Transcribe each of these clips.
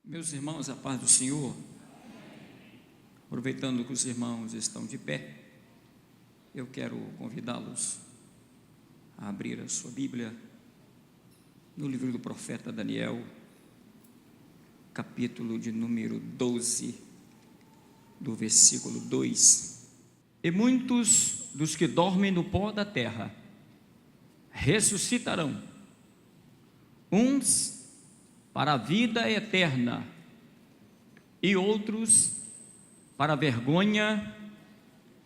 Meus irmãos, a paz do Senhor. Aproveitando que os irmãos estão de pé, eu quero convidá-los a abrir a sua Bíblia no livro do profeta Daniel, capítulo de número 12, do versículo 2. E muitos dos que dormem no pó da terra ressuscitarão, uns para a vida eterna e outros para a vergonha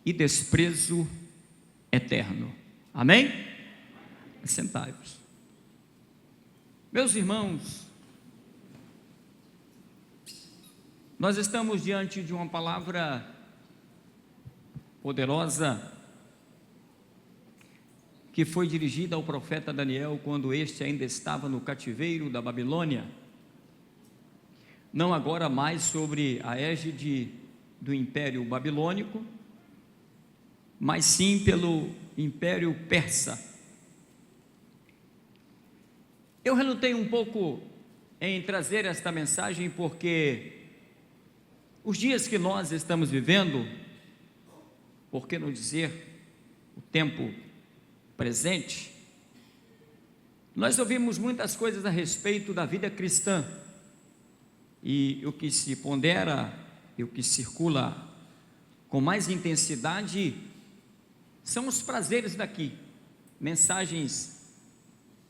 e desprezo eterno. Amém? Sentai-vos. Meus irmãos, nós estamos diante de uma palavra poderosa que foi dirigida ao profeta Daniel quando este ainda estava no cativeiro da Babilônia, não agora mais sobre a égide do Império Babilônico, mas sim pelo Império Persa. Eu relutei um pouco em trazer esta mensagem porque os dias que nós estamos vivendo, por que não dizer o tempo presente, nós ouvimos muitas coisas a respeito da vida cristã, e o que se pondera e o que circula com mais intensidade são os prazeres daqui, mensagens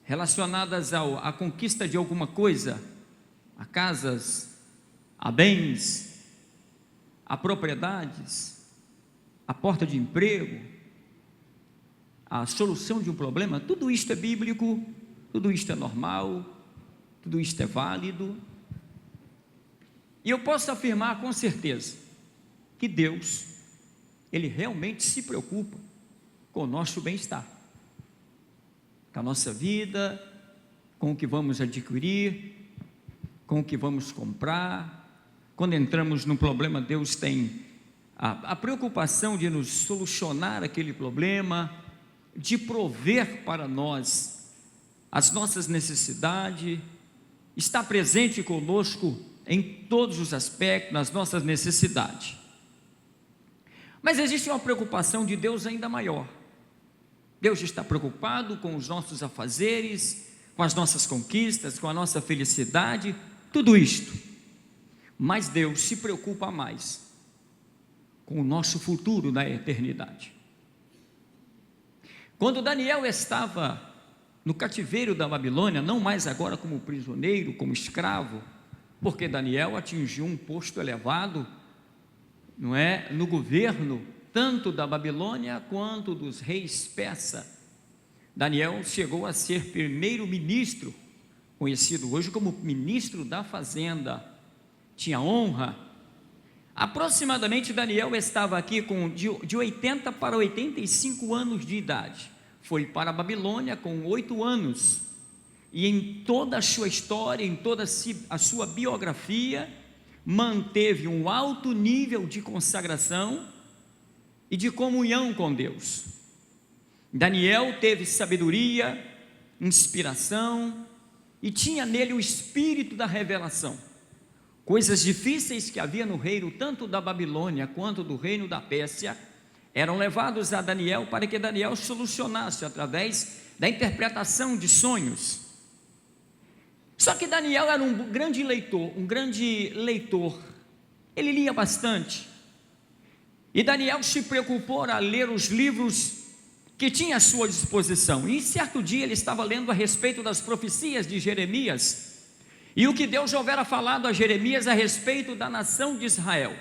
relacionadas à conquista de alguma coisa, a casas, a bens, a propriedades, a porta de emprego, a solução de um problema. Tudo isto é bíblico, tudo isto é normal, tudo isto é válido. E eu posso afirmar com certeza que Deus, Ele realmente se preocupa com o nosso bem-estar, com a nossa vida, com o que vamos adquirir, com o que vamos comprar. Quando entramos num problema, Deus tem a preocupação de nos solucionar aquele problema, de prover para nós as nossas necessidades, está presente conosco em todos os aspectos, nas nossas necessidades. Mas existe uma preocupação de Deus ainda maior. Deus está preocupado com os nossos afazeres, com as nossas conquistas, com a nossa felicidade, tudo isto. Mas Deus se preocupa mais com o nosso futuro na eternidade. Quando Daniel estava no cativeiro da Babilônia, não mais agora como prisioneiro, como escravo, porque Daniel atingiu um posto elevado, não é, no governo, tanto da Babilônia quanto dos reis persa. Daniel chegou a ser primeiro-ministro, conhecido hoje como ministro da fazenda, tinha honra. Aproximadamente Daniel estava aqui de 80 para 85 anos de idade, foi para a Babilônia com 8 anos, e em toda a sua história, em toda a sua biografia, manteve um alto nível de consagração e de comunhão com Deus. Daniel teve sabedoria, inspiração, e tinha nele o espírito da revelação. Coisas difíceis que havia no reino, tanto da Babilônia quanto do reino da Pérsia, eram levados a Daniel para que Daniel solucionasse através da interpretação de sonhos. Só que Daniel era um grande leitor, ele lia bastante, e Daniel se preocupou a ler os livros que tinha à sua disposição, e certo dia ele estava lendo a respeito das profecias de Jeremias, e o que Deus já houvera falado a Jeremias a respeito da nação de Israel,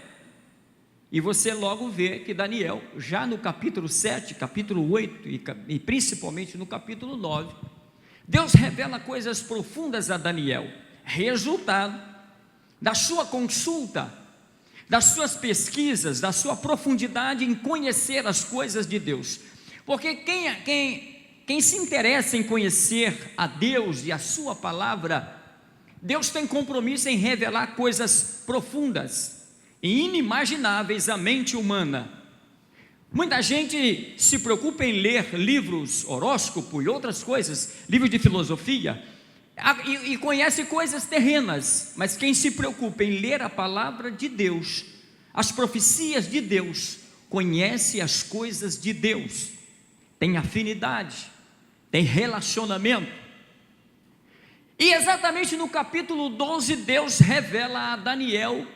e você logo vê que Daniel, já no capítulo 7, capítulo 8 e principalmente no capítulo 9, Deus revela coisas profundas a Daniel, resultado da sua consulta, das suas pesquisas, da sua profundidade em conhecer as coisas de Deus, porque quem se interessa em conhecer a Deus e a sua palavra, Deus tem compromisso em revelar coisas profundas e inimagináveis à mente humana. Muita gente se preocupa em ler livros, horóscopo e outras coisas, livros de filosofia, e conhece coisas terrenas, mas quem se preocupa em ler a palavra de Deus, as profecias de Deus, conhece as coisas de Deus, tem afinidade, tem relacionamento. E exatamente no capítulo 12, Deus revela a Daniel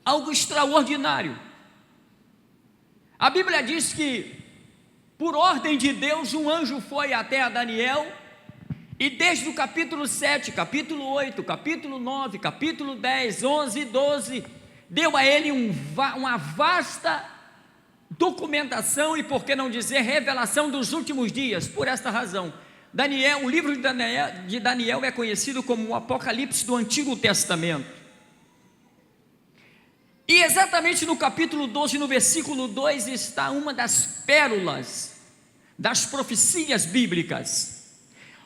algo extraordinário. A Bíblia diz que, por ordem de Deus, um anjo foi até a Daniel, e desde o capítulo 7, capítulo 8, capítulo 9, capítulo 10, 11 e 12, deu a ele uma vasta documentação, e por que não dizer revelação dos últimos dias. Por esta razão, o livro de Daniel é conhecido como o Apocalipse do Antigo Testamento. E exatamente no capítulo 12, no versículo 2, está uma das pérolas das profecias bíblicas.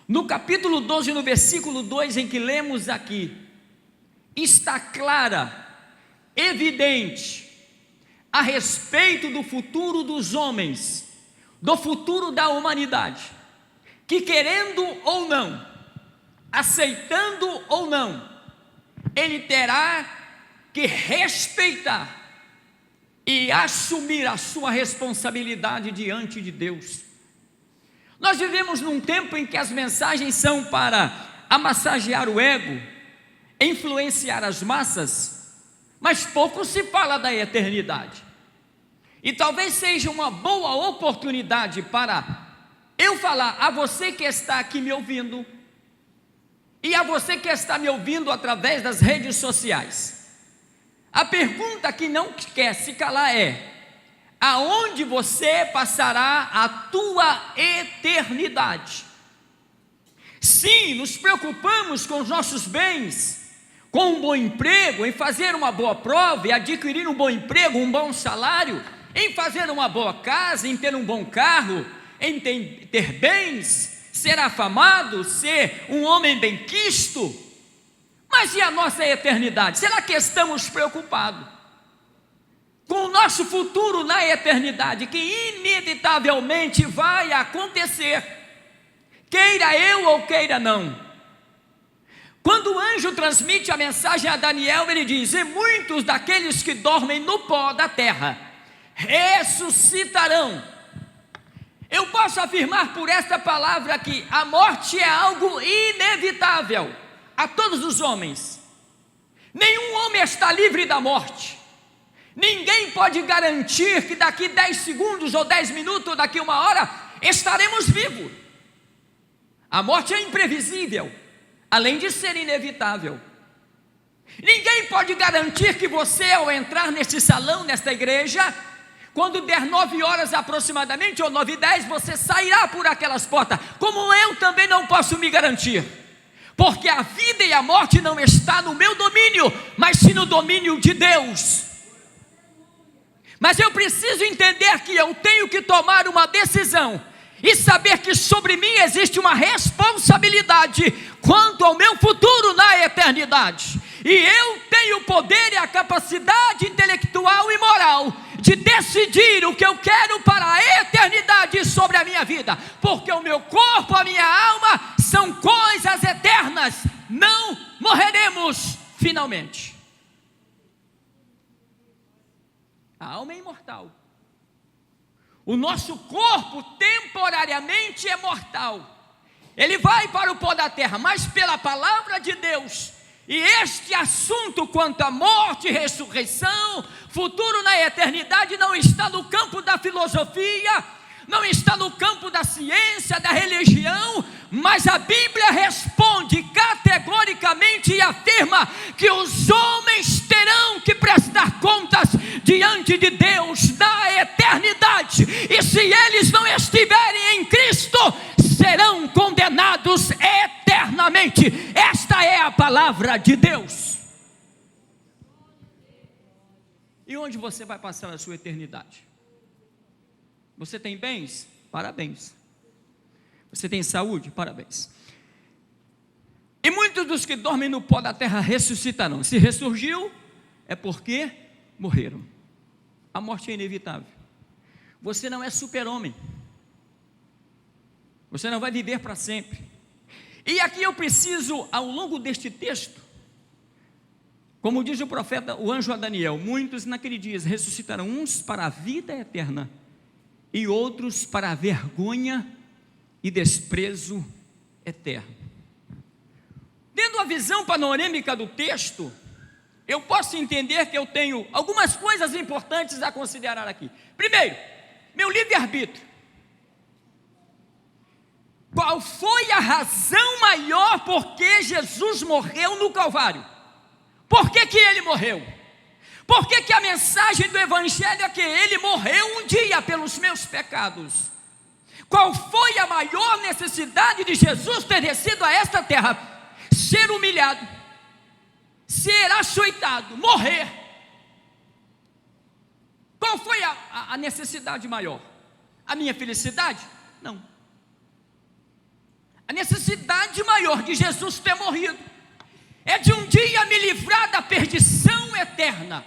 No capítulo 12, no versículo 2, em que lemos aqui, está clara, evidente, a respeito do futuro dos homens, do futuro da humanidade, que querendo ou não, aceitando ou não, ele terá que respeitar e assumir a sua responsabilidade diante de Deus. Nós vivemos num tempo em que as mensagens são para amassagear o ego, influenciar as massas, mas pouco se fala da eternidade. E talvez seja uma boa oportunidade para eu falar a você que está aqui me ouvindo, e a você que está me ouvindo através das redes sociais. A pergunta que não quer se calar é: aonde você passará a tua eternidade? Sim, nos preocupamos com os nossos bens, com um bom emprego, em fazer uma boa prova e adquirir um bom emprego, um bom salário, em fazer uma boa casa, em ter um bom carro, em ter bens, ser afamado, ser um homem benquisto. Mas e a nossa eternidade? Será que estamos preocupados com o nosso futuro na eternidade, que inevitavelmente vai acontecer, queira eu ou queira não? Quando o anjo transmite a mensagem a Daniel, ele diz: e muitos daqueles que dormem no pó da terra ressuscitarão. Eu posso afirmar por esta palavra que a morte é algo inevitável a todos os homens. Nenhum homem está livre da morte. Ninguém pode garantir que daqui 10 segundos ou 10 minutos ou daqui 1 hora estaremos vivos. A morte é imprevisível, além de ser inevitável. Ninguém pode garantir que você, ao entrar neste salão, nesta igreja, quando der 9 horas aproximadamente, ou 9h10, você sairá por aquelas portas, como eu também não posso me garantir, porque a vida e a morte não está no meu domínio, mas sim no domínio de Deus. Mas eu preciso entender que eu tenho que tomar uma decisão, e saber que sobre mim existe uma responsabilidade, quanto ao meu futuro na eternidade, e eu tenho o poder e a capacidade intelectual e moral, de decidir o que eu quero para a eternidade sobre a minha vida, porque o meu corpo, a minha alma, são coisas eternas, não morreremos finalmente. A alma é imortal, o nosso corpo temporariamente é mortal, ele vai para o pó da terra, mas pela palavra de Deus, e este assunto quanto à morte, ressurreição, futuro na eternidade, não está no campo da filosofia, não está no campo da ciência, da religião, mas a Bíblia responde categoricamente e afirma que os homens terão que prestar contas diante de Deus na eternidade, e se eles não estiverem em Cristo, serão condenados eternamente. Esta é a palavra de Deus. E onde você vai passar a sua eternidade? Você tem bens? Parabéns. Você tem saúde? Parabéns. E muitos dos que dormem no pó da terra ressuscitarão. Se ressurgiu, é porque morreram. A morte é inevitável. Você não é super-homem. Você não vai viver para sempre. E aqui eu preciso, ao longo deste texto, como diz o profeta, o anjo a Daniel, muitos naquele dia ressuscitarão, uns para a vida eterna e outros para a vergonha e desprezo eterno. Tendo a visão panorâmica do texto, eu posso entender que eu tenho algumas coisas importantes a considerar aqui. Primeiro, meu livre-arbítrio. Qual foi a razão maior por que Jesus morreu no Calvário? Por que ele morreu? Por que a mensagem do Evangelho é que ele morreu um dia pelos meus pecados? Qual foi a maior necessidade de Jesus ter descido a esta terra? Ser humilhado, ser açoitado, morrer. Qual foi a necessidade maior? A minha felicidade? Não. A necessidade maior de Jesus ter morrido é de um dia me livrar da perdição eterna.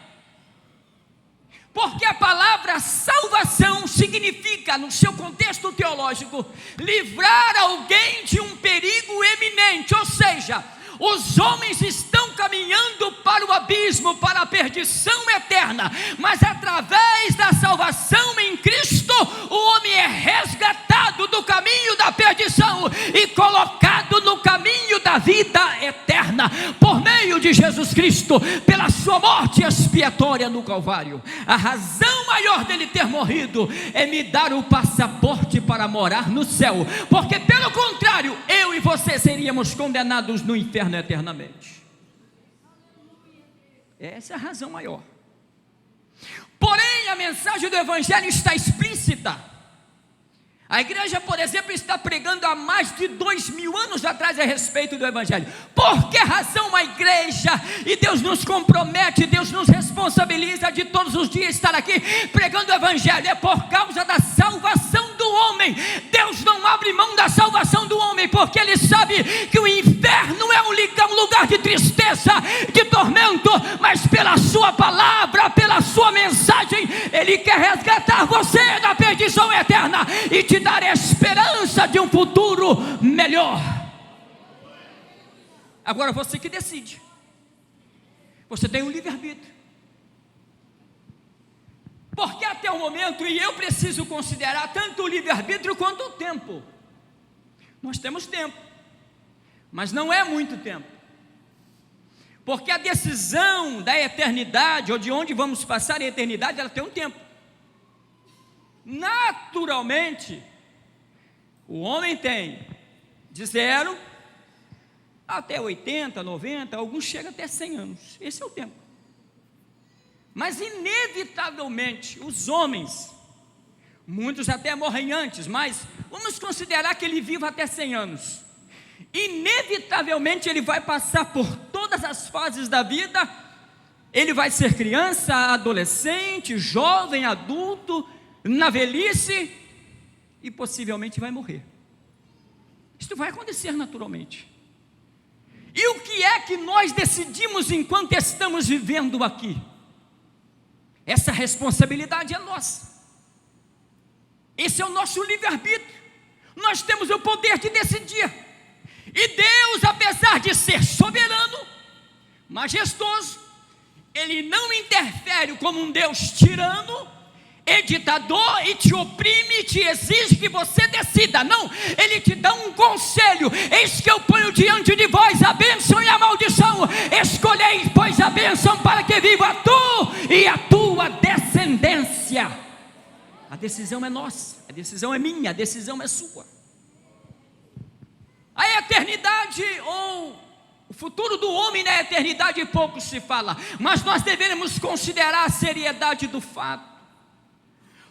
Porque a palavra salvação significa, no seu contexto teológico, livrar alguém de um perigo eminente, ou seja, os homens estão caminhando para o abismo, para a perdição eterna, mas através da salvação em Cristo, o homem é resgatado do caminho da perdição e colocado no caminho da vida eterna, por meio de Jesus Cristo, pela sua morte expiatória no Calvário. A razão maior dele ter morrido é me dar o passaporte para morar no céu, porque pelo contrário, eu e você seríamos condenados no inferno eternamente. Essa é a razão maior. Porém, a mensagem do Evangelho está explícita. A igreja, por exemplo, está pregando há mais de 2000 anos atrás a respeito do Evangelho. Por que razão uma igreja, e Deus nos compromete, Deus nos responsabiliza de todos os dias estar aqui pregando o Evangelho? É por causa da salvação do homem. Deus não abre mão da salvação do homem, porque Ele sabe que o inferno é um lugar de tristeza, de tormento, mas pela sua palavra, pela sua mensagem, Ele quer resgatar você da perdição eterna e te dar a esperança de um futuro melhor. Agora você que decide. Você tem um livre-arbítrio. Porque até o momento, e eu preciso considerar tanto o livre-arbítrio quanto o tempo. Nós temos tempo, mas não é muito tempo. Porque a decisão da eternidade, ou de onde vamos passar a eternidade, ela tem um tempo. Naturalmente, o homem tem de 0 até 80, 90, alguns chegam até 100 anos. Esse é o tempo. Mas inevitavelmente os homens, muitos até morrem antes, mas vamos considerar que ele viva até 100 anos. Inevitavelmente ele vai passar por todas as fases da vida. Ele vai ser criança, adolescente, jovem, adulto, na velhice, e possivelmente vai morrer. Isso vai acontecer naturalmente. E o que é que nós decidimos enquanto estamos vivendo aqui? Essa responsabilidade é nossa. Esse é o nosso livre-arbítrio. Nós temos o poder de decidir. E Deus, apesar de ser soberano, majestoso, Ele não interfere como um Deus tirano, ditador, e te oprime, te exige que você decida. Não, Ele te dá um conselho: eis que eu ponho diante de vós a bênção e a maldição, escolhei pois a bênção para que viva tu e a tua descendência. A decisão é nossa, a decisão é minha, a decisão é sua. A eternidade ou o futuro do homem na eternidade pouco se fala, mas nós devemos considerar a seriedade do fato.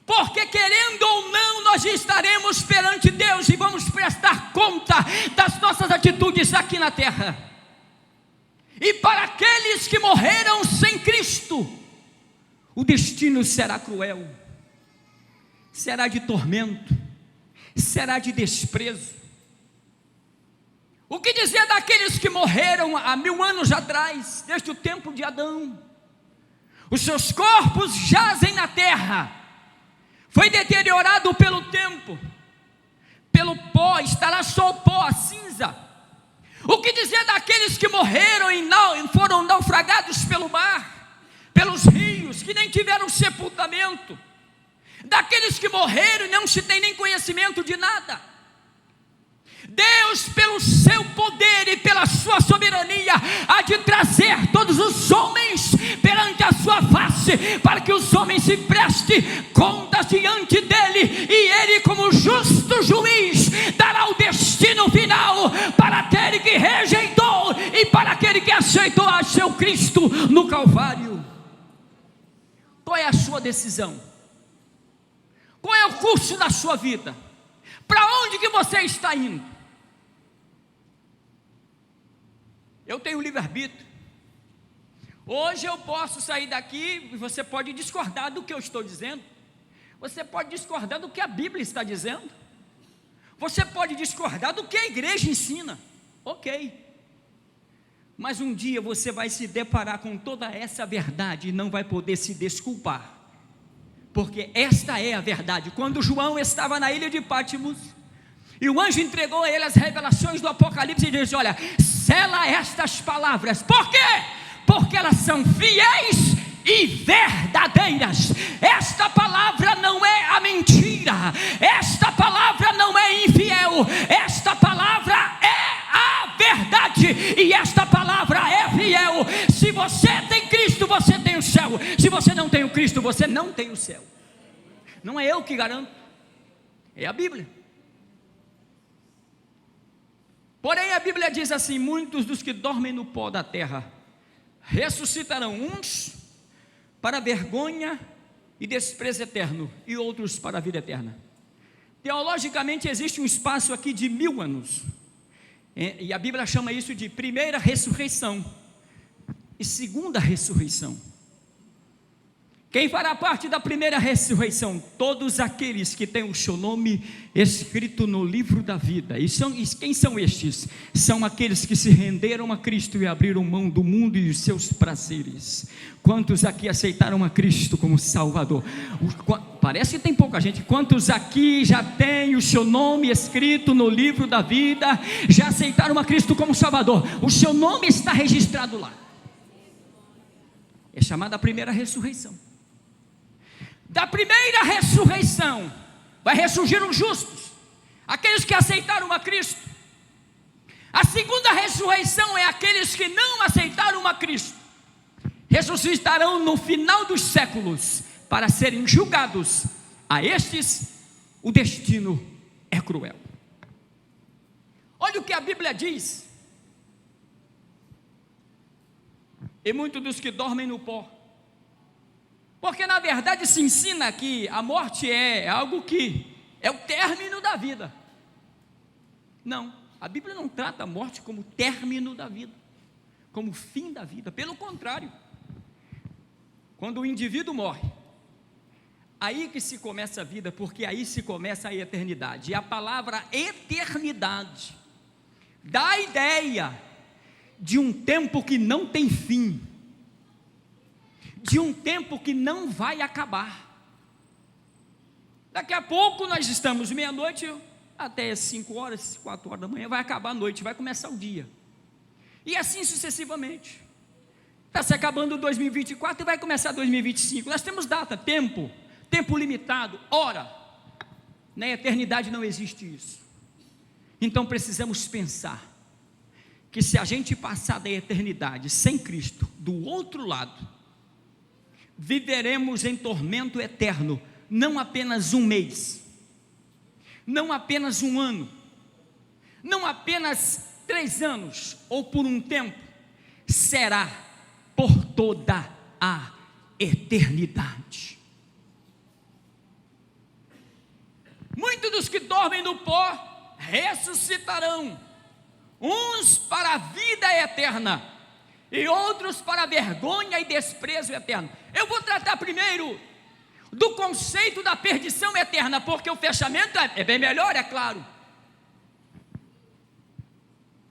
Porque querendo ou não, nós estaremos perante Deus e vamos prestar conta das nossas atitudes aqui na terra. E para aqueles que morreram sem Cristo, o destino será cruel, será de tormento, será de desprezo. O que dizer daqueles que morreram há 1000 anos atrás, desde o tempo de Adão? Os seus corpos jazem na terra, foi deteriorado pelo tempo, pelo pó, está lá só o pó, a cinza. O que dizer daqueles que morreram e foram naufragados pelo mar, pelos rios, que nem tiveram sepultamento, daqueles que morreram e não se tem nem conhecimento de nada? Deus, pelo seu poder e pela sua soberania, há de trazer todos os homens perante a sua face, para que os homens se prestem contas diante dele, e ele, como justo juiz, dará o destino final para aquele que rejeitou e para aquele que aceitou a seu Cristo no Calvário. Qual é a sua decisão? Qual é o curso da sua vida? Para onde que você está indo? Eu tenho livre-arbítrio. Hoje eu posso sair daqui e você pode discordar do que eu estou dizendo. Você pode discordar do que a Bíblia está dizendo. Você pode discordar do que a igreja ensina. Ok. Mas um dia você vai se deparar com toda essa verdade e não vai poder se desculpar. Porque esta é a verdade. Quando João estava na ilha de Patmos, e o anjo entregou a ele as revelações do Apocalipse e disse: olha, sela estas palavras. Por quê? Porque elas são fiéis e verdadeiras. Esta palavra não é a mentira, esta palavra não é infiel, esta palavra é a verdade, e esta palavra é fiel. Se você tem Cristo, você tem o céu. Se você não tem o Cristo, você não tem o céu. Não é eu que garanto, é a Bíblia. Porém a Bíblia diz assim: muitos dos que dormem no pó da terra ressuscitarão, uns para vergonha e desprezo eterno, e outros para a vida eterna. Teologicamente existe um espaço aqui de 1000 anos, e a Bíblia chama isso de primeira ressurreição e segunda ressurreição. Quem fará parte da primeira ressurreição? Todos aqueles que têm o seu nome escrito no livro da vida. E quem são estes? São aqueles que se renderam a Cristo e abriram mão do mundo e dos seus prazeres. Quantos aqui aceitaram a Cristo como Salvador? Parece que tem pouca gente. Quantos aqui já têm o seu nome escrito no livro da vida? Já aceitaram a Cristo como Salvador? O seu nome está registrado lá. É chamada a primeira ressurreição. Da primeira ressurreição vai ressurgir os justos, aqueles que aceitaram a Cristo. A segunda ressurreição é aqueles que não aceitaram a Cristo. Ressuscitarão no final dos séculos para serem julgados. A estes o destino é cruel. Olha o que a Bíblia diz: e muitos dos que dormem no pó. Porque na verdade se ensina que a morte é algo que é o término da vida. Não, a Bíblia não trata a morte como término da vida, como fim da vida. Pelo contrário, quando o indivíduo morre, aí que se começa a vida, porque aí se começa a eternidade. E a palavra eternidade dá a ideia de um tempo que não tem fim, de um tempo que não vai acabar. Daqui a pouco nós estamos meia-noite, até 5 horas, 4 horas da manhã, vai acabar a noite, vai começar o dia, e assim sucessivamente. Está se acabando 2024 e vai começar 2025, nós temos data, tempo limitado, hora. Na eternidade não existe isso. Então precisamos pensar que se a gente passar da eternidade sem Cristo, do outro lado, viveremos em tormento eterno, não apenas um mês, não apenas um ano, não apenas 3 anos, ou por um tempo, será por toda a eternidade. Muitos dos que dormem no pó ressuscitarão, uns para a vida eterna, e outros para vergonha e desprezo eterno. Eu vou tratar primeiro do conceito da perdição eterna, porque o fechamento é bem melhor, é claro.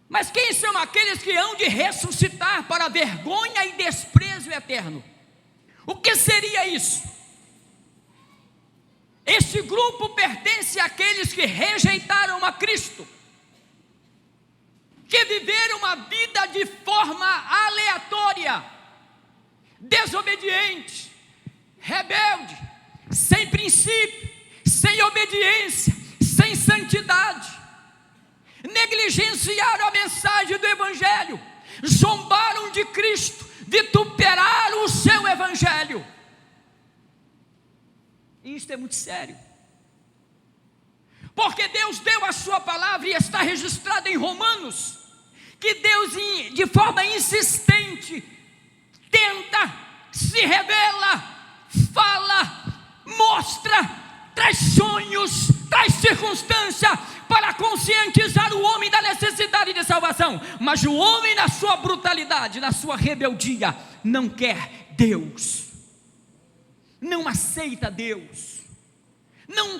Mas quem são aqueles que hão de ressuscitar para vergonha e desprezo eterno? O que seria isso? Este grupo pertence àqueles que rejeitaram a Cristo, que viveram uma vida de forma aleatória, desobediente, rebelde, sem princípio, sem obediência, sem santidade, negligenciaram a mensagem do Evangelho, zombaram de Cristo, vituperaram o seu Evangelho. E isso é muito sério, porque Deus deu a sua palavra e está registrado em Romanos, que Deus de forma insistente tenta, se revela, fala, mostra, traz sonhos, traz circunstância para conscientizar o homem da necessidade de salvação, mas o homem na sua brutalidade, na sua rebeldia, não quer Deus, não aceita Deus, não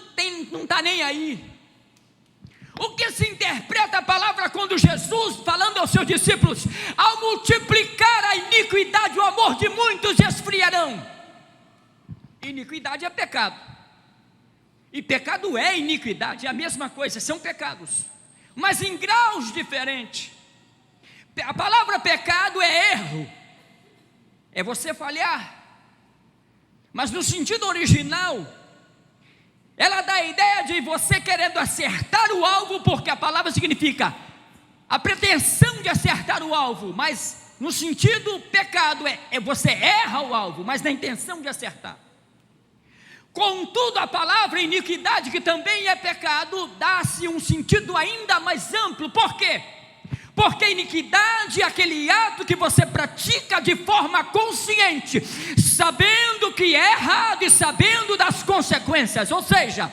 está nem aí. O que se interpreta a palavra quando Jesus, falando aos seus discípulos, ao multiplicar a iniquidade, o amor de muitos esfriarão. Iniquidade é pecado, e pecado é iniquidade, é a mesma coisa, são pecados, mas em graus diferentes. A palavra pecado é erro, é você falhar, mas no sentido original, ela dá a ideia de você querendo acertar o alvo, porque a palavra significa a pretensão de acertar o alvo, mas no sentido pecado é você erra o alvo, mas na intenção de acertar. Contudo, a palavra iniquidade, que também é pecado, dá-se um sentido ainda mais amplo. Por quê? Porque iniquidade é aquele ato que você pratica de forma consciente, sabendo que é errado e sabendo das consequências. Ou seja,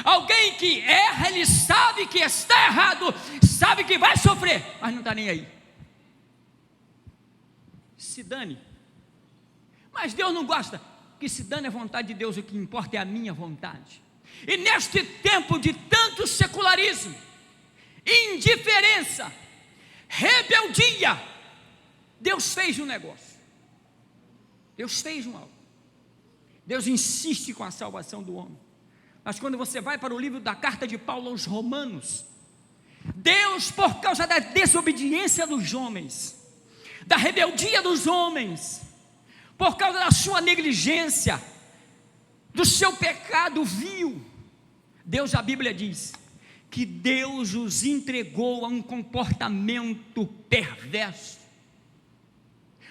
alguém que erra, ele sabe que está errado, sabe que vai sofrer, mas não está nem aí, se dane. Mas Deus não gosta que se dane a vontade de Deus, o que importa é a minha vontade. E neste tempo de tanto secularismo, indiferença, rebeldia, Deus fez um negócio, Deus fez um algo. Deus insiste com a salvação do homem, mas quando você vai para o livro da carta de Paulo aos Romanos, Deus, por causa da desobediência dos homens, da rebeldia dos homens, por causa da sua negligência, do seu pecado vil, Deus, a Bíblia diz que Deus os entregou a um comportamento perverso.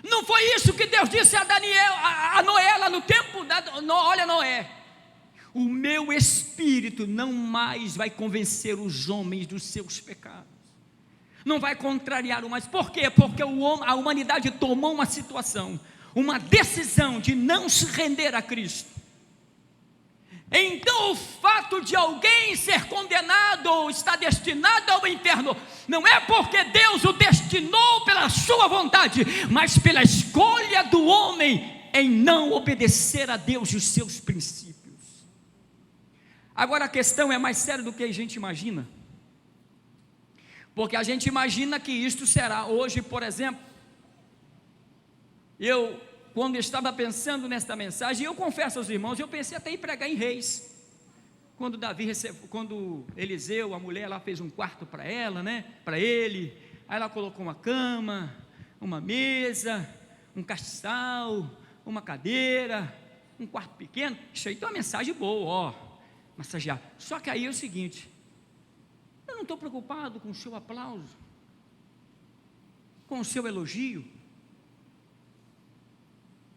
Não foi isso que Deus disse a Daniel, a Noé, lá no tempo, olha Noé, o meu espírito não mais vai convencer os homens dos seus pecados, não vai contrariar o mais. Por quê? Porque a humanidade tomou uma situação, uma decisão de não se render a Cristo. Então o fato de alguém ser condenado ou estar destinado ao inferno, não é porque Deus o destinou pela sua vontade, mas pela escolha do homem em não obedecer a Deus e os seus princípios. Agora a questão é mais séria do que a gente imagina, porque a gente imagina que isto será hoje, por exemplo, quando eu estava pensando nesta mensagem, eu confesso aos irmãos, eu pensei até em pregar em Reis, quando Eliseu, a mulher lá fez um quarto para ela, para ele, aí ela colocou uma cama, uma mesa, um castiçal, uma cadeira, um quarto pequeno. Isso aí tem uma mensagem boa, massagear. Só que aí é o seguinte, eu não estou preocupado com o seu aplauso, com o seu elogio,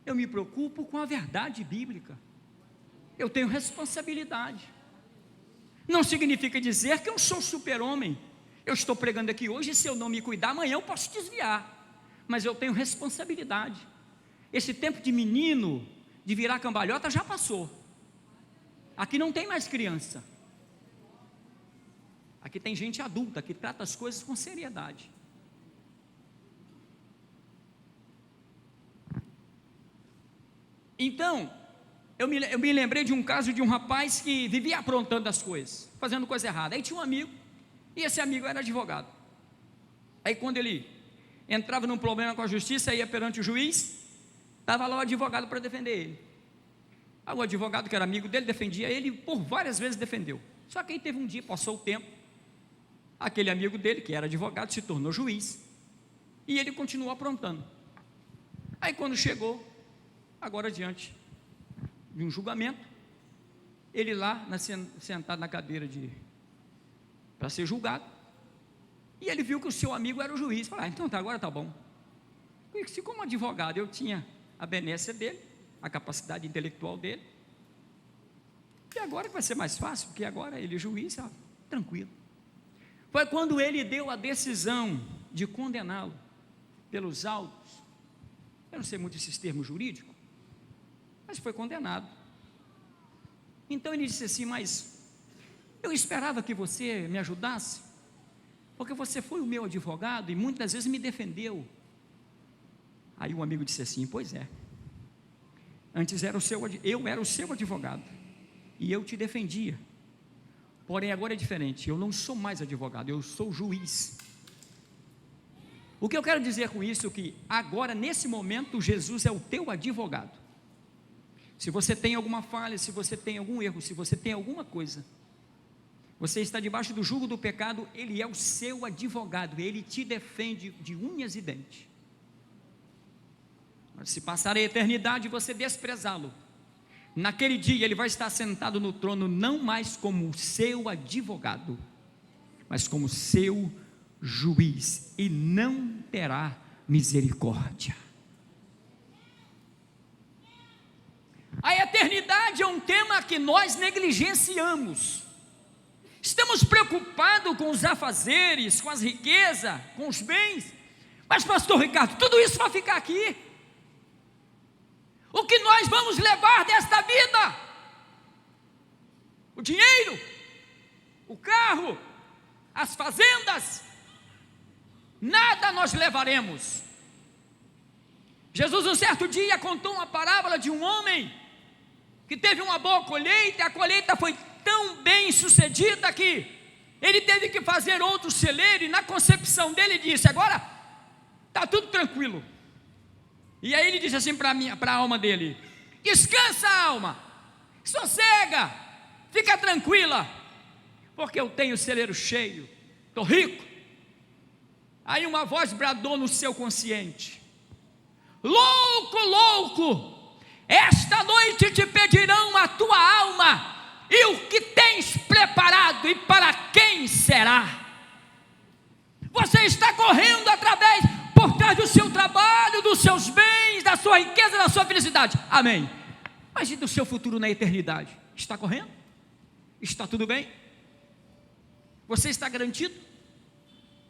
eu me preocupo com a verdade bíblica. Eu tenho responsabilidade. Não significa dizer que eu sou super-homem. Eu estou pregando aqui hoje, e se eu não me cuidar, amanhã eu posso desviar, mas eu tenho responsabilidade. Esse tempo de menino, de virar cambalhota, já passou. Aqui não tem mais criança, aqui tem gente adulta, que trata as coisas com seriedade. Então, eu me lembrei de um caso de um rapaz que vivia aprontando as coisas, fazendo coisa errada. Aí tinha um amigo, e esse amigo era advogado. Aí quando ele entrava num problema com a justiça, ia perante o juiz, estava lá o advogado para defender ele. Aí o advogado, que era amigo dele, defendia ele, por várias vezes defendeu. Só que aí teve um dia, passou o tempo, Aquele amigo dele, que era advogado, se tornou juiz, e ele continuou aprontando. Aí quando chegou, agora diante de um julgamento, ele lá, sentado na cadeira para ser julgado, e ele viu que o seu amigo era o juiz. Falou: então tá, agora tá bom. E se como advogado eu tinha a benécia dele, a capacidade intelectual dele, e agora que vai ser mais fácil, porque agora ele é juiz, tranquilo. Foi quando ele deu a decisão de condená-lo pelos autos. Eu não sei muito esses termos jurídicos, mas foi condenado. Então ele disse assim: mas eu esperava que você me ajudasse, porque você foi o meu advogado e muitas vezes me defendeu. Aí um amigo disse assim: pois é, antes eu era o seu advogado e eu te defendia, porém agora é diferente, eu não sou mais advogado, eu sou juiz. O que eu quero dizer com isso é que agora, nesse momento, Jesus é o teu advogado. Se você tem alguma falha, se você tem algum erro, se você tem alguma coisa, você está debaixo do jugo do pecado, Ele é o seu advogado, Ele te defende de unhas e dentes. Mas se passar a eternidade e você desprezá-lo, naquele dia Ele vai estar sentado no trono, não mais como o seu advogado, mas como seu juiz, e não terá misericórdia. A eternidade é um tema que nós negligenciamos. Estamos preocupados com os afazeres, com as riquezas, com os bens. Mas pastor Ricardo, tudo isso vai ficar aqui. O que nós vamos levar desta vida? O dinheiro, o carro, as fazendas, nada nós levaremos. Jesus um certo dia contou uma parábola de um homem que teve uma boa colheita, e a colheita foi tão bem sucedida que ele teve que fazer outro celeiro, e na concepção dele disse: agora está tudo tranquilo. E aí ele disse assim para a alma dele: descansa, alma, sossega, fica tranquila, porque eu tenho o celeiro cheio, estou rico. Aí uma voz bradou no seu consciente: louco, louco, esta noite te pedirão a tua alma, e o que tens preparado, e para quem será? Você está correndo por trás do seu trabalho, dos seus bens, da sua riqueza, da sua felicidade, amém, mas e do seu futuro na eternidade? Está correndo? Está tudo bem? Você está garantido?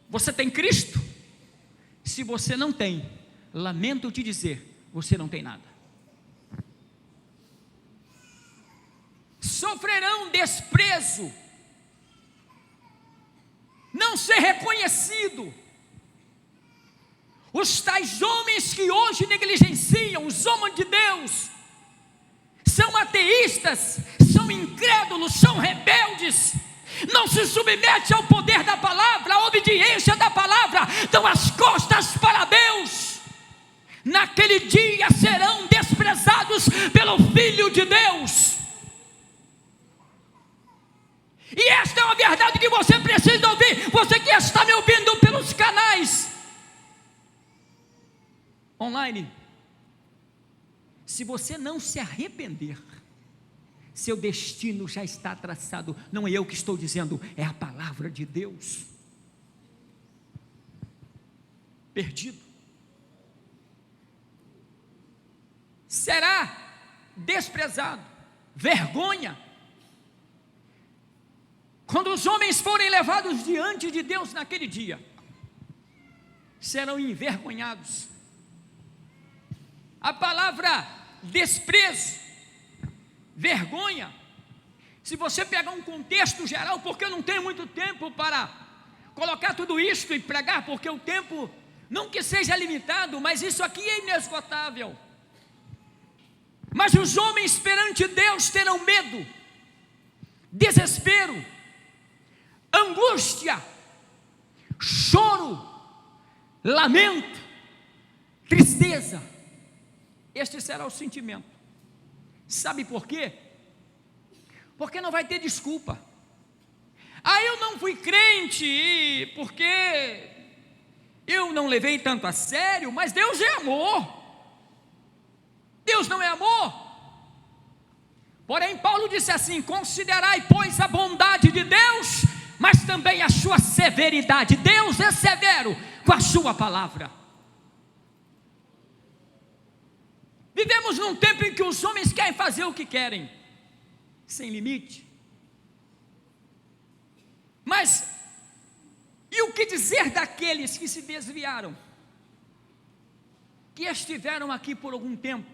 Você tem Cristo? Se você não tem, lamento te dizer, você não tem nada. Sofrerão desprezo, não ser reconhecido. Os tais homens que hoje negligenciam, os homens de Deus, são ateístas, são incrédulos, são rebeldes, não se submete ao poder da palavra, à obediência da palavra, dão as costas para Deus. Naquele dia serão desprezados pelo Filho de Deus. E esta é uma verdade que você precisa ouvir. Você que está me ouvindo pelos canais online, se você não se arrepender, seu destino já está traçado. Não é eu que estou dizendo, é a palavra de Deus. Perdido, será desprezado, vergonha. Quando os homens forem levados diante de Deus naquele dia, serão envergonhados. A palavra desprezo, vergonha, se você pegar um contexto geral, porque eu não tenho muito tempo para colocar tudo isso e pregar, porque o tempo não que seja limitado, mas isso aqui é inesgotável. Mas os homens perante Deus terão medo, desespero, angústia, choro, lamento, tristeza. Este será o sentimento. Sabe por quê? Porque não vai ter desculpa. Eu não fui crente porque eu não levei tanto a sério, mas Deus é amor. Deus não é amor? Porém, Paulo disse assim: considerai, pois, a bondade de Deus, mas também a sua severidade. Deus é severo com a sua palavra. Vivemos num tempo em que os homens querem fazer o que querem, sem limite. Mas, e o que dizer daqueles que se desviaram, que estiveram aqui por algum tempo,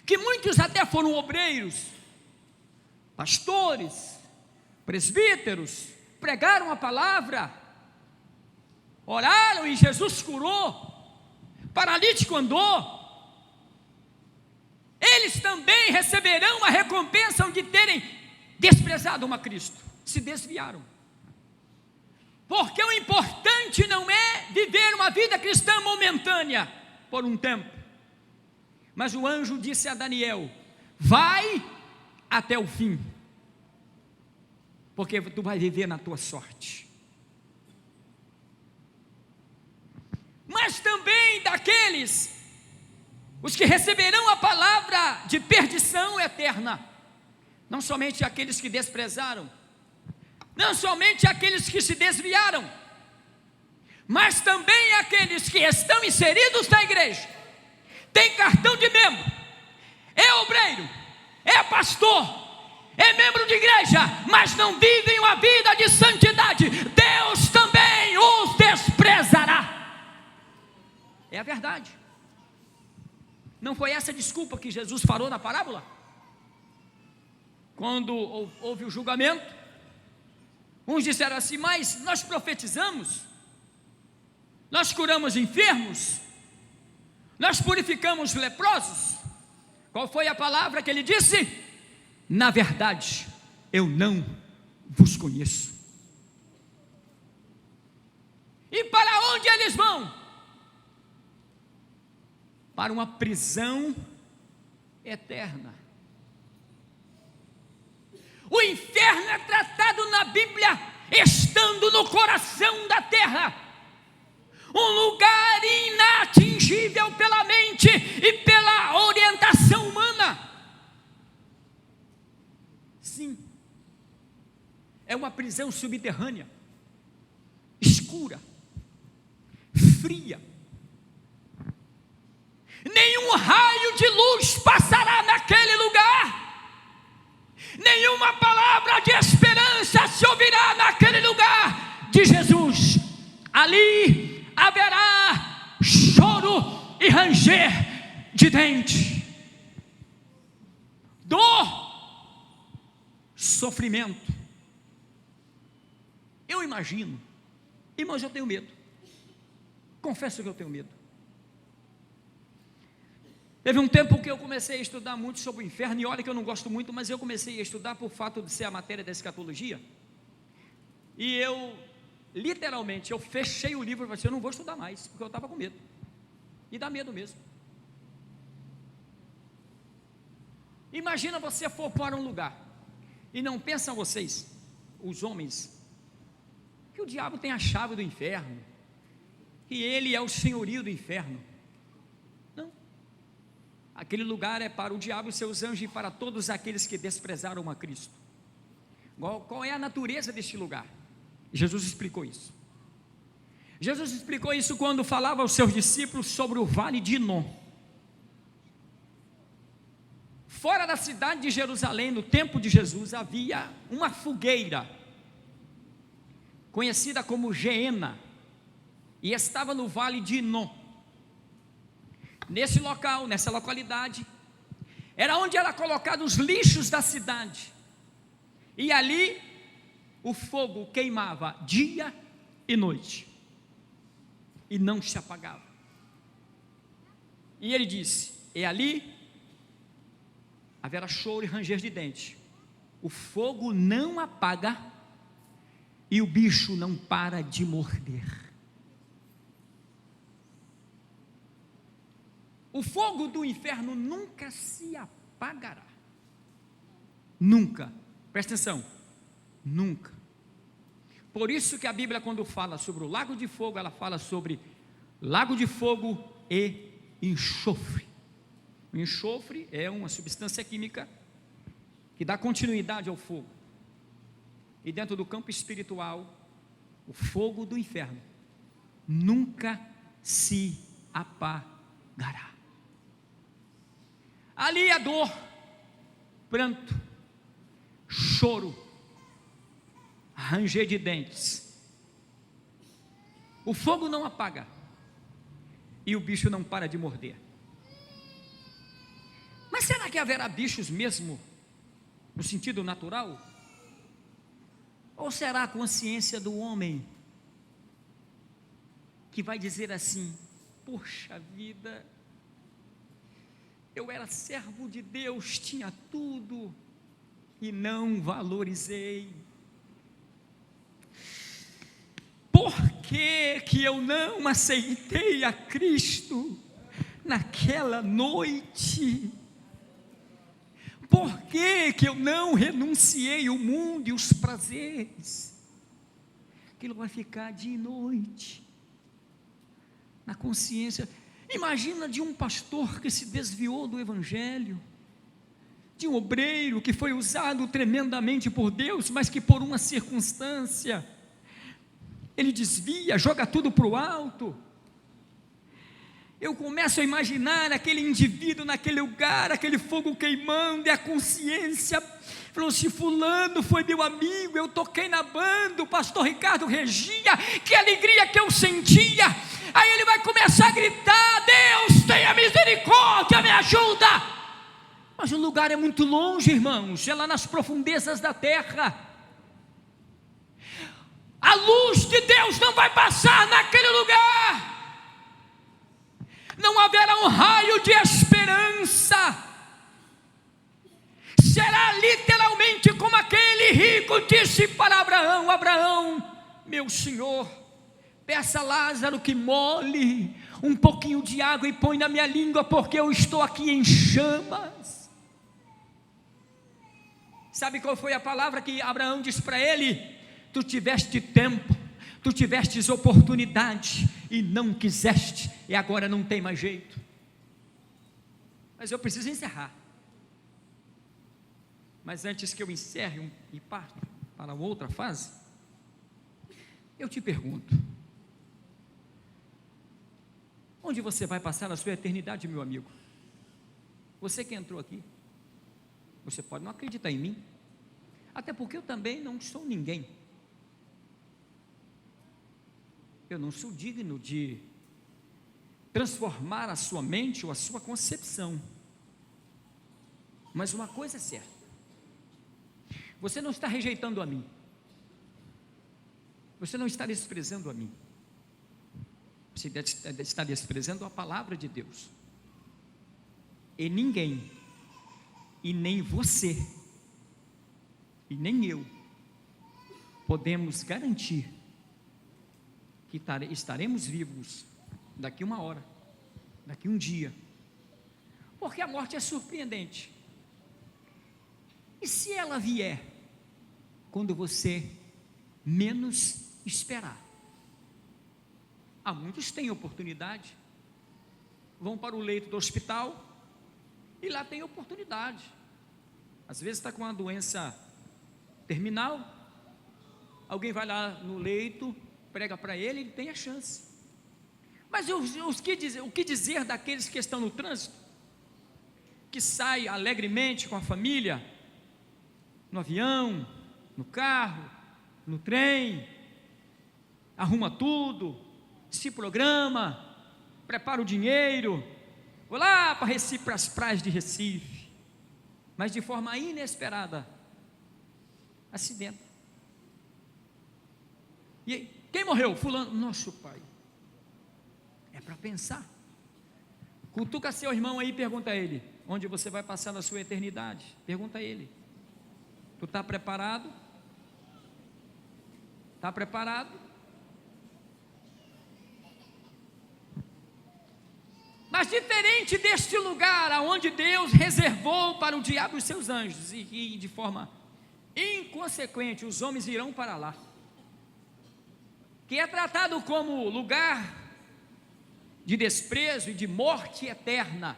que muitos até foram obreiros, pastores, presbíteros, pregaram a palavra, oraram e Jesus curou, paralítico andou. Eles também receberão a recompensa de terem desprezado uma Cristo, se desviaram. Porque o importante não é viver uma vida cristã momentânea, por um tempo. Mas o anjo disse a Daniel: vai até o fim, porque tu vai viver na tua sorte. Mas também daqueles, os que receberão a palavra de perdição eterna, não somente aqueles que desprezaram, não somente aqueles que se desviaram, mas também aqueles que estão inseridos na igreja, tem cartão de membro, é obreiro, é pastor, é membro de igreja, mas não vivem uma vida de santidade, Deus também os desprezará. É a verdade. Não foi essa desculpa que Jesus falou na parábola? Quando houve o julgamento, uns disseram assim: mas nós profetizamos, nós curamos enfermos, nós purificamos leprosos. Qual foi a palavra que ele disse? Na verdade, eu não vos conheço. E para onde eles vão? Para uma prisão eterna. O inferno é tratado na Bíblia estando no coração da terra, um lugar inatingível pela mente e pela orientação humana. Sim, é uma prisão subterrânea, escura, fria. Nenhum raio de luz passará naquele lugar, nenhuma palavra de esperança se ouvirá naquele lugar de Jesus. Ali haverá choro e ranger de dente, dor, sofrimento. Eu imagino, irmãos, eu tenho medo, confesso que eu tenho medo. Teve um tempo que eu comecei a estudar muito sobre o inferno, e olha que eu não gosto muito, mas eu comecei a estudar por fato de ser a matéria da escatologia, e eu, literalmente, eu fechei o livro e falei assim: eu não vou estudar mais, porque eu estava com medo, e dá medo mesmo. Imagina você for para um lugar, e não pensam vocês, os homens, que o diabo tem a chave do inferno, que ele é o senhorio do inferno. Aquele lugar é para o diabo e seus anjos e para todos aqueles que desprezaram a Cristo. Qual é a natureza deste lugar? Jesus explicou isso. Jesus explicou isso quando falava aos seus discípulos sobre o vale de Inom. Fora da cidade de Jerusalém, no tempo de Jesus, havia uma fogueira, conhecida como Geena, e estava no vale de Inom. Nesse local, nessa localidade, era onde eram colocados os lixos da cidade, e ali o fogo queimava dia e noite, e não se apagava. E ele disse: e ali haverá choro e ranger de dente, o fogo não apaga, e o bicho não para de morder. O fogo do inferno nunca se apagará, nunca, presta atenção, Nunca. Por isso que a Bíblia, quando fala sobre o lago de fogo, ela fala sobre lago de fogo e enxofre. O enxofre é uma substância química que dá continuidade ao fogo. E dentro do campo espiritual, o fogo do inferno nunca se apagará. Ali a dor, pranto, choro, ranger de dentes. O fogo não apaga e o bicho não para de morder. Mas será que haverá bichos mesmo no sentido natural? Ou será a consciência do homem que vai dizer assim: poxa vida, eu era servo de Deus, tinha tudo e não valorizei. Por que que eu não aceitei a Cristo naquela noite? Por que que eu não renunciei o mundo e os prazeres? Aquilo vai ficar dia e noite na consciência. Imagina de um pastor que se desviou do evangelho, de um obreiro que foi usado tremendamente por Deus, mas que por uma circunstância ele desvia, joga tudo para o alto. Eu começo a imaginar aquele indivíduo naquele lugar, aquele fogo queimando, e a consciência falou: se fulano foi meu amigo, eu toquei na banda, o pastor Ricardo regia, que alegria que eu sentia. Aí ele vai começar a gritar: Deus tenha misericórdia, me ajuda. Mas o lugar é muito longe, irmãos, é lá nas profundezas da terra. A luz de Deus não vai passar naquele lugar. Não haverá um raio de esperança. Será literalmente como aquele rico disse para Abraão: Abraão, meu senhor, peça a Lázaro que molhe um pouquinho de água e põe na minha língua, porque eu estou aqui em chamas. Sabe qual foi a palavra que Abraão disse para ele? Tu tiveste tempo, tu tivestes oportunidade e não quiseste, e agora não tem mais jeito. Mas eu preciso encerrar. Mas antes que eu encerre e parto para outra fase, eu te pergunto: onde você vai passar a sua eternidade, meu amigo? Você que entrou aqui, você pode não acreditar em mim, até porque eu também não sou ninguém. Eu não sou digno de transformar a sua mente ou a sua concepção. Mas uma coisa é certa: você não está rejeitando a mim, você não está desprezando a mim, você está desprezando a palavra de Deus. E ninguém, e nem você, e nem eu, podemos garantir que estaremos vivos daqui uma hora, daqui um dia, porque a morte é surpreendente. E se ela vier quando você menos esperar? Há muitos têm oportunidade, vão para o leito do hospital e lá tem oportunidade. Às vezes está com uma doença terminal, alguém vai lá no leito, prega para ele, ele tem a chance. Mas o que dizer daqueles que estão no trânsito, que saem alegremente com a família, no avião, no carro, no trem, arruma tudo, se programa, prepara o dinheiro, vou lá para as praias de Recife, mas de forma inesperada, acidente. E aí, quem morreu? Fulano. Nosso pai. É para pensar. Cutuca seu irmão aí e pergunta a ele: onde você vai passar na sua eternidade? Pergunta a ele. Tu está preparado? Está preparado? Mas diferente deste lugar aonde Deus reservou para o diabo e seus anjos, e de forma inconsequente, os homens irão para lá, que é tratado como lugar de desprezo e de morte eterna.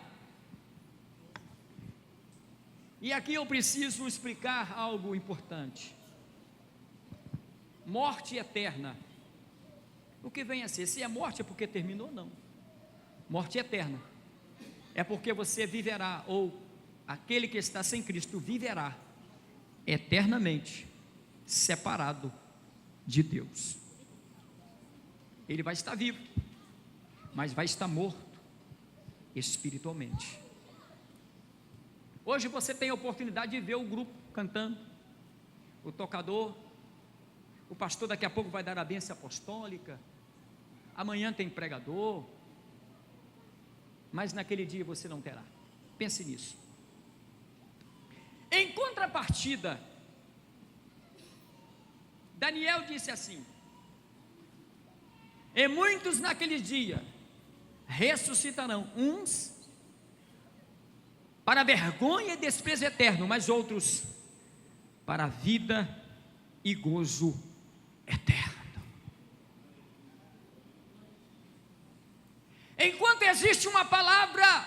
E aqui eu preciso explicar algo importante. Morte eterna. O que vem a ser? Se é morte é porque terminou? Não. Morte eterna é porque você viverá, ou aquele que está sem Cristo viverá eternamente separado de Deus. Ele vai estar vivo, mas vai estar morto espiritualmente. Hoje você tem a oportunidade de ver o grupo cantando, o tocador, o pastor daqui a pouco vai dar a bênção apostólica, amanhã tem pregador, mas naquele dia você não terá. Pense nisso. Em contrapartida, Daniel disse assim: e muitos naquele dia ressuscitarão, uns para vergonha e desprezo eterno, mas outros para a vida e gozo eterno. Enquanto existe uma palavra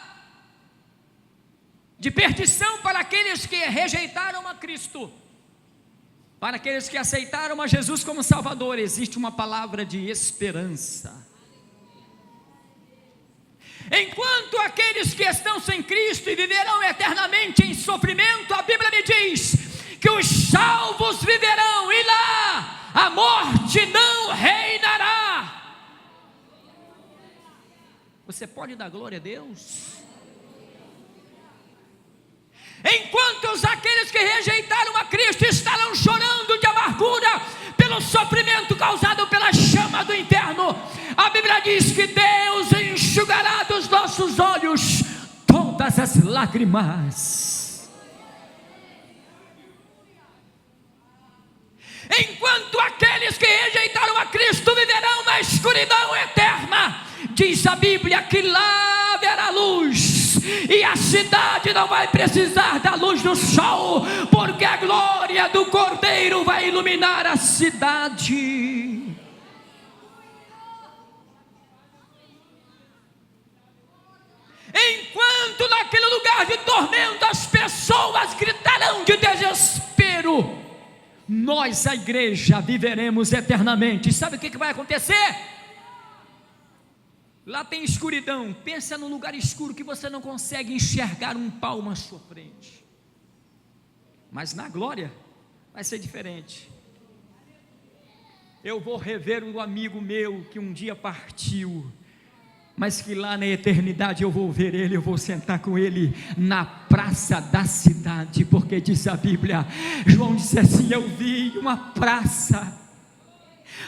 de perdição para aqueles que rejeitaram a Cristo, para aqueles que aceitaram a Jesus como Salvador, existe uma palavra de esperança. Enquanto aqueles que estão sem Cristo e viverão eternamente em sofrimento, a Bíblia me diz que os salvos viverão e lá a morte não reinará. Você pode dar glória a Deus? Enquanto aqueles que rejeitaram a Cristo estarão chorando de amargura pelo sofrimento causado pela chama do inferno, a Bíblia diz que Deus enxugará dos nossos olhos todas as lágrimas. Enquanto aqueles que rejeitaram a Cristo viverão na escuridão eterna, diz a Bíblia que lá haverá luz, e a cidade não vai precisar da luz do sol, porque a glória do Cordeiro vai iluminar a cidade. Enquanto naquele lugar de tormento as pessoas gritarão de desespero, nós, a igreja, viveremos eternamente. Sabe o que vai acontecer? Lá tem escuridão. Pensa num lugar escuro que você não consegue enxergar um palmo à sua frente. Mas na glória vai ser diferente. Eu vou rever um amigo meu que um dia partiu, mas que lá na eternidade eu vou ver ele, eu vou sentar com ele na praça da cidade, porque diz a Bíblia, João disse assim: eu vi uma praça,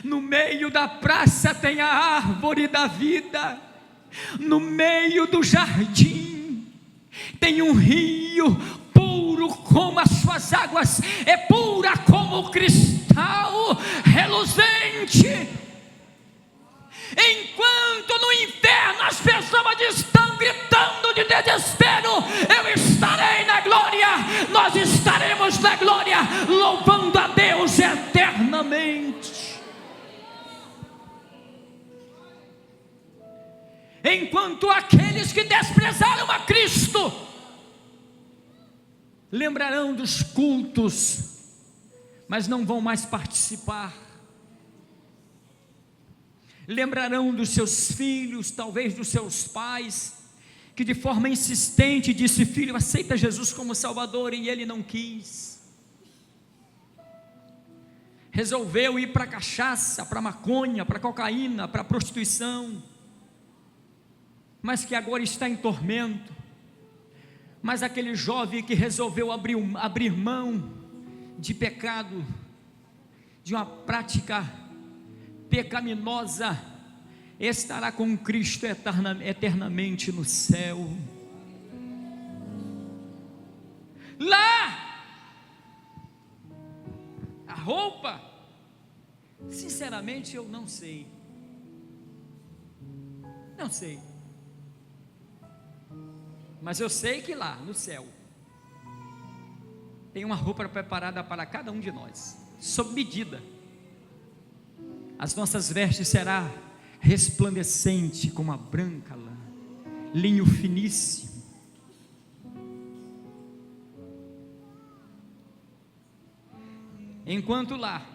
no meio da praça tem a árvore da vida, no meio do jardim tem um rio puro como as suas águas, é pura como o cristal reluzente. Enquanto no inferno as pessoas estão gritando de desespero, eu estarei na glória, nós estaremos na glória, louvando a Deus eternamente. Enquanto aqueles que desprezaram a Cristo lembrarão dos cultos, mas não vão mais participar. Lembrarão dos seus filhos, talvez dos seus pais, que de forma insistente disse: filho, aceita Jesus como Salvador, e ele não quis. Resolveu ir para a cachaça, para a maconha, para a cocaína, para a prostituição, mas que agora está em tormento. Mas aquele jovem que resolveu abrir mão de pecado, de uma prática pecaminosa, estará com Cristo eternamente no céu. Lá, a roupa, sinceramente eu não sei, mas eu sei que lá no céu tem uma roupa preparada para cada um de nós, sob medida. As nossas vestes será resplandecente como a branca lã, linho finíssimo. Enquanto lá,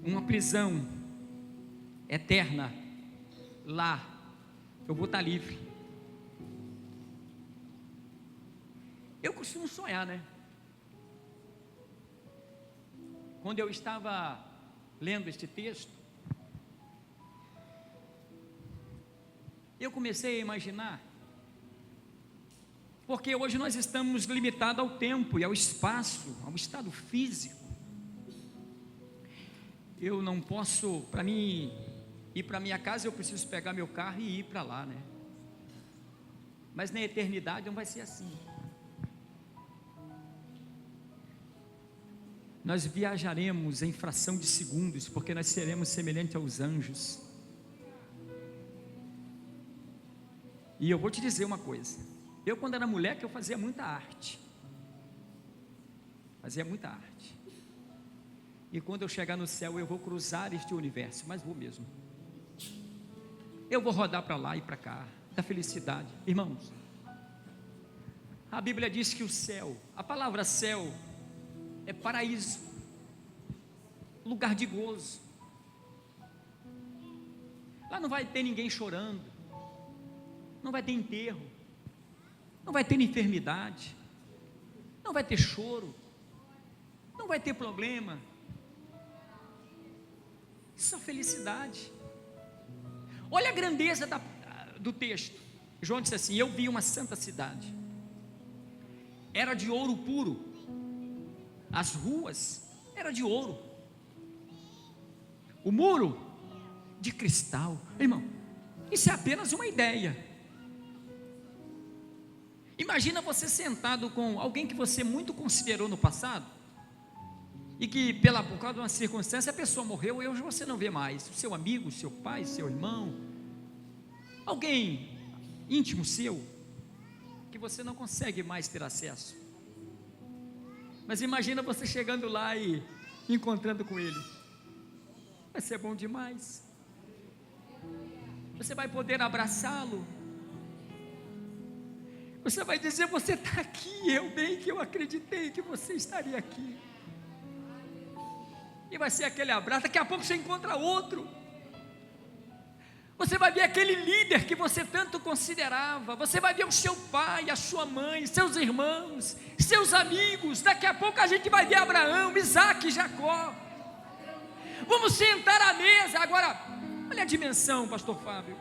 uma prisão eterna, lá eu vou estar livre. Eu costumo sonhar, né? Quando eu estava lendo este texto, eu comecei a imaginar, porque hoje nós estamos limitados ao tempo e ao espaço, ao estado físico. Eu não posso, para mim, ir para minha casa, eu preciso pegar meu carro e ir para lá, né? Mas na eternidade não vai ser assim. Nós viajaremos em fração de segundos, porque nós seremos semelhantes aos anjos. E eu vou te dizer uma coisa, eu quando era moleque eu fazia muita arte, e quando eu chegar no céu eu vou cruzar este universo, mas vou mesmo, eu vou rodar para lá e para cá, da felicidade. Irmãos, a Bíblia diz que o céu, a palavra céu é paraíso, lugar de gozo. Lá não vai ter ninguém chorando, não vai ter enterro, não vai ter enfermidade, não vai ter choro, não vai ter problema, só felicidade. Olha a grandeza do texto. João disse assim: eu vi uma santa cidade, era de ouro puro, as ruas eram de ouro, o muro de cristal. Irmão, isso é apenas uma ideia. Imagina você sentado com alguém que você muito considerou no passado, e que por causa de uma circunstância a pessoa morreu e hoje você não vê mais, o seu amigo, seu pai, seu irmão, alguém íntimo seu, que você não consegue mais ter acesso. Mas imagina você chegando lá e encontrando com ele, vai ser bom demais, você vai poder abraçá-lo, você vai dizer: você está aqui, eu bem que eu acreditei que você estaria aqui, e vai ser aquele abraço. Daqui a pouco você encontra outro, você vai ver aquele líder que você tanto considerava, você vai ver o seu pai, a sua mãe, seus irmãos, seus amigos. Daqui a pouco a gente vai ver Abraão, Isaac e Jacó. Vamos sentar à mesa. Agora, olha a dimensão, pastor Fábio.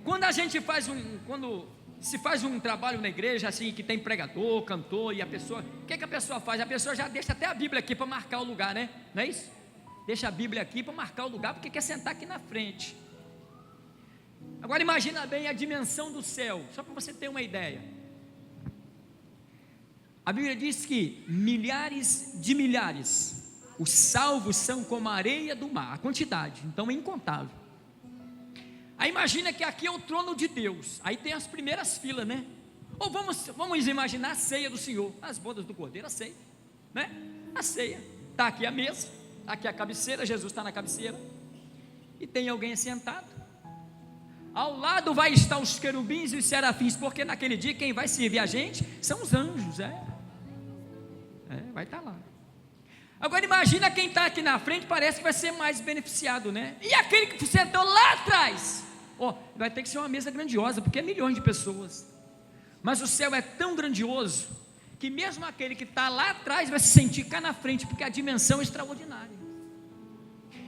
Quando se faz um trabalho na igreja assim, que tem pregador, cantor, e a pessoa, o que a pessoa faz? A pessoa já deixa até a Bíblia aqui para marcar o lugar, né? Não é isso? Deixa a Bíblia aqui para marcar o lugar, porque quer sentar aqui na frente. Agora imagina bem a dimensão do céu, só para você ter uma ideia. A Bíblia diz que milhares de milhares, os salvos são como a areia do mar, a quantidade, então é incontável. Aí imagina que aqui é o trono de Deus, aí tem as primeiras filas, né? Ou vamos imaginar a ceia do Senhor, as bodas do Cordeiro, a ceia, né? A ceia, está aqui a mesa, aqui a cabeceira, Jesus está na cabeceira, e tem alguém sentado, ao lado vai estar os querubins e os serafins, porque naquele dia quem vai servir a gente são os anjos, vai estar lá. Agora imagina quem está aqui na frente, parece que vai ser mais beneficiado, né? E aquele que sentou lá atrás, vai ter que ser uma mesa grandiosa, porque é milhões de pessoas, mas o céu é tão grandioso, que mesmo aquele que está lá atrás vai se sentir cá na frente, porque a dimensão é extraordinária,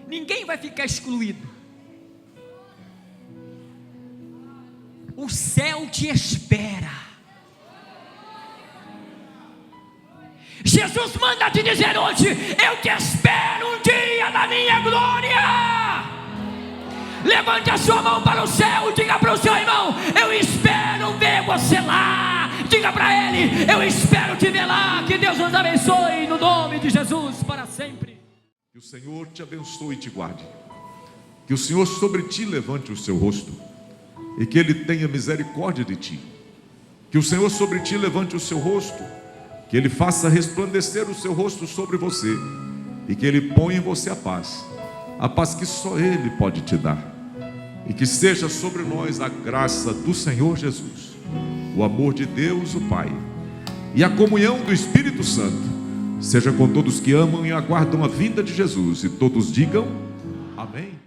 ninguém vai ficar excluído. O céu te espera. Jesus manda te dizer hoje: eu te espero um dia na minha glória. Levante a sua mão para o céu, diga para o seu irmão: eu espero ver você lá. Diga para ele: eu espero te ver lá. Que Deus nos abençoe no nome de Jesus para sempre. Que o Senhor te abençoe e te guarde. Que o Senhor sobre ti levante o seu rosto e que Ele tenha misericórdia de ti. Que Que o Senhor sobre ti levante o seu rosto, que Ele faça resplandecer o seu rosto sobre você e que Ele ponha em você a paz que só Ele pode te dar. E que seja sobre nós a graça do Senhor Jesus, o amor de Deus o Pai e a comunhão do Espírito Santo seja com todos que amam e aguardam a vinda de Jesus. E todos digam amém.